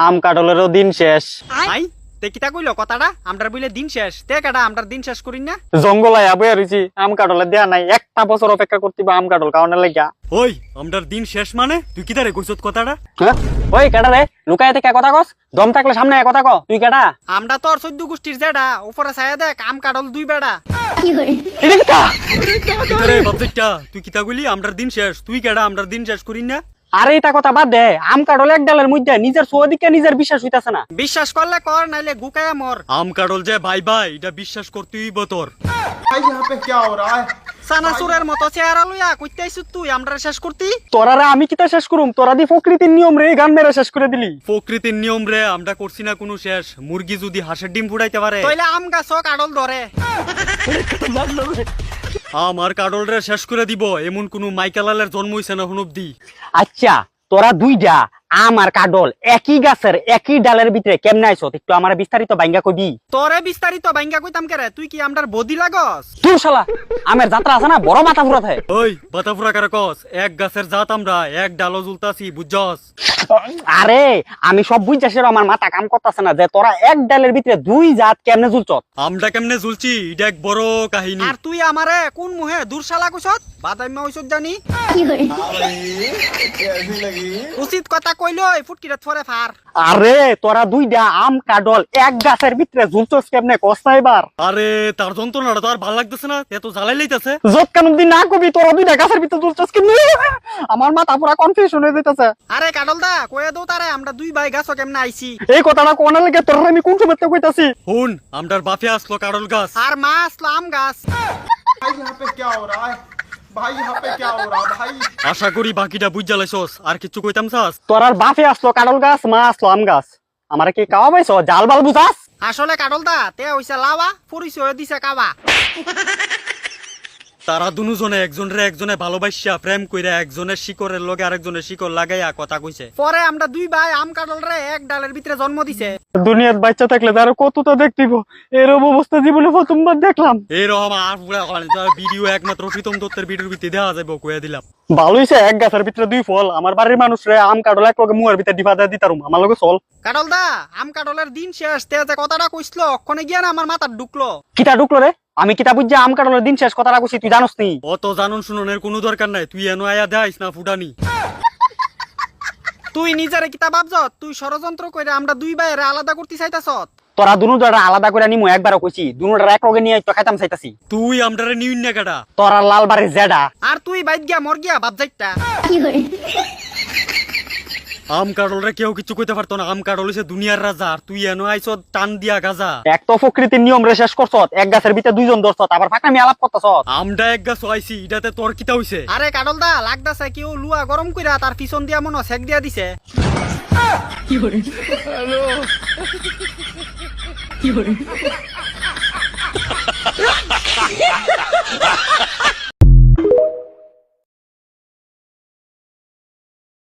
আম কাটলেরও দিন শেষ। আই তে কিতা কইলো কথাটা আমরার বইলে দিন শেষ তে কাটা আমরার দিন শেষ করিন না জঙ্গল আয়া বইয়া রইছি, আম কাটলে দেয়া নাই, একটা বছর অপেক্ষা করতে বা আম কাটল কারণে লাগিয়া। ওই আমরার দিন শেষ মানে তুই কিতা রে কইছত কথাটা? হ্যাঁ ওই কেডা রে লুকায় থেকে কথা কস? দম থাকলে সামনে কথা ক, তুই কেডা? আমরা তোর 14 গোষ্ঠীর জেডা উপরে ছায়া দেখ আম কাটল দুই বেড়া। এটা কিতা? কিতা রে বাপজিটা তুই কিতা কইলি আমরার দিন শেষ, তুই কেডা আমরার দিন শেষ করিন না? আরে এটা কথা বাদ দে, আম কাটল এক ডালের মধ্যে নিজের সোদিকে নিজের বিশ্বাস হইতাছে না। বিশ্বাস করলে কর নাইলে গুকায়া মর। আম কাটল যে ভাই ভাই এটা বিশ্বাস করতেই বতর। भाई यहाँ पे क्या हो रहा है? সানাসুরের মতো চেহারা লইয়া কইতে আইছিস তুই আমরার শেষ করতি? তোরারে আমি কিতা শেষ করুম? তোরা দি প্রকৃতির নিয়ম রে গান মেরে শেষ করে দিলি। প্রকৃতির নিয়ম রে আমরা করছি না কোনো শেষ। মুরগি যদি হাঁসের ডিম ফুটাইতে পারে তাইলে আম গাছ কাটল ধরে। আমার কাটল রে শেষ করে দিব এমন কোন মাইকেলালের জন্ম হইছে না হুন অব্দি। আচ্ছা তোরা দুইটা আম আর কাটল একই গাছের একই ডালের ভিতরে কেমনে আইছো একটু আমার বিস্তারিত বাইঙ্গা কবি। তোরে বিস্তারিত বাইঙ্গা কইতাম কেরে, তুই কি আমরার বদি লাগস? তুই শালা আমের যাত্রা আছে না বড় মাথা ফুরা থাকে। ওই বাতাফুরা কারে কস? এক গাছের জাত আমরা, এক ডালও ঝুলতাছি বুঝছস? আরে আমি সব বুঝতেছি, আমার মাথা কাম করতেছে না যে তোরা এক ডালের ভিতরে দুই জাত কেমনে ঝুলছ। আমরা কেমনে ঝুলছি এটা এক বড় কাহিনী। আর তুই আমারে কোন মুহে দূরশালা কইছত? বাদাইমা হইছত জানি। ऐसी लगी। উচিত কথা কইলো ফুটকিটা থরে ফার। আরে তোরা দুইটা আম কাটল এক গাছের ভিতরে ঝুলছস কেমনে কস না এবার? আরে তার যন্ত্রণাটা তো আর ভাল লাগতেছে না, এত জ্বালাই লইতাছে। যত কানুন দিন না কবি তোরা দুইটা গাছের ভিতরে ঝুলছস কেমনে? আমার মাথা পুরা কনফিউশন হয়ে যাইতাছে। আরে কাটল দা কয়ে দো তারে আমরা দুই ভাই গাছ কেমনে আইছি। এই কথাটা কোনা লাগে তোর আমি কোন সময় কইতাছি? হুন আমরার বাপে আসলো কাটল গাছ আর মা আসলো আম গাছ। भाई यहाँ पे क्या हो रहा है? भाई यहाँ पे क्या हो रहा है भाई? আশা করি বাকিটা বুঝ জ্বালাইছস, আর কিছু কইতাম চাস? তোর আর বাপে আসলো কাটল গাছ, মা আসলো আম গাছ, আমারে কি কাওয়া পাইছো? জাল বাল বুঝাস? আসলে কাটল দা তে হইছে লাওয়া পরিচয় দিছে কাবা। তারা দুজনে একজনের একজনে ভালোবাসা প্রেম কইরা একজনের শিকরের লগে আরেকজনের শিকর লাগাইয়া কথা কইছে। পরে আমরা দুই ভাই আম কাটল রে এক ডালের ভিতরে জন্ম দিছে। দুনিয়ার বাচ্চা থাকলে তারা কতটা দেখতিব, এরকম অবস্থা জীবনে প্রথমবার দেখলাম। এরকম আর পুরা ভিডিও একমাত্র প্রীতম দত্তের ভিডিওর ভিতরে দেওয়া যাবে কইয়া দিলাম। ভালো হইছে এক গাছের ভিতরে দুই ফল, আমার বাড়ির মানুষ রে আম কাটল এক লগে মুয়ের ভিতরে ডিবা দিয়ে দিতারুম, আমার লগে চল। কাটল দা আম কাটলের দিন শেষ তে যে কথাটা কইছিল অক্ষণে গিয়া না আমার মাথা ঢুকলো। কিতা ঢুকলো রে? আমি কিতা বুঝছি আম কাটলের দিন শেষ কথাটা কইছি, তুই জানোস নি? অত জানুন শুনুনের কোনো দরকার নাই, তুই এনো আয়া দেখাইস না ফুটানি। তুই নিজেরে কিতা ভাবছ? তুই ষড়যন্ত্র কইরা আমরা দুই ভাইয়ের আলাদা করতে চাইতাছত। তোরা দুনুটা আলাদা করে নিমু, একবারও কইছি দুনুটা এক লগে নিয়ে তো খাইতাম চাইতাছি। তুই আমরারে নিউন না কাটা। তোরা লাল বাড়ির জেডা আর তুই বাইত গিয়া মর গিয়া বাপ যাইতা। আম কাটল রে কেউ কিছু কইতে পারতো না, আম কাটল হইছে দুনিয়ার রাজা আর তুই এনো আইছো টান দিয়া গাজা। এক তো প্রকৃতির নিয়ম রে শেষ করছত, এক গাছের ভিতরে দুইজন ধরছত, আবার ফাঁকা আমি আলাপ করতেছত। আমডা এক গাছ আইছি এটাতে তোর কিতা হইছে? আরে কাটল দা লাগদাছে কেউ লুয়া গরম কইরা তার পিছন দিয়া মনো সেক দিয়া দিছে। কি হরে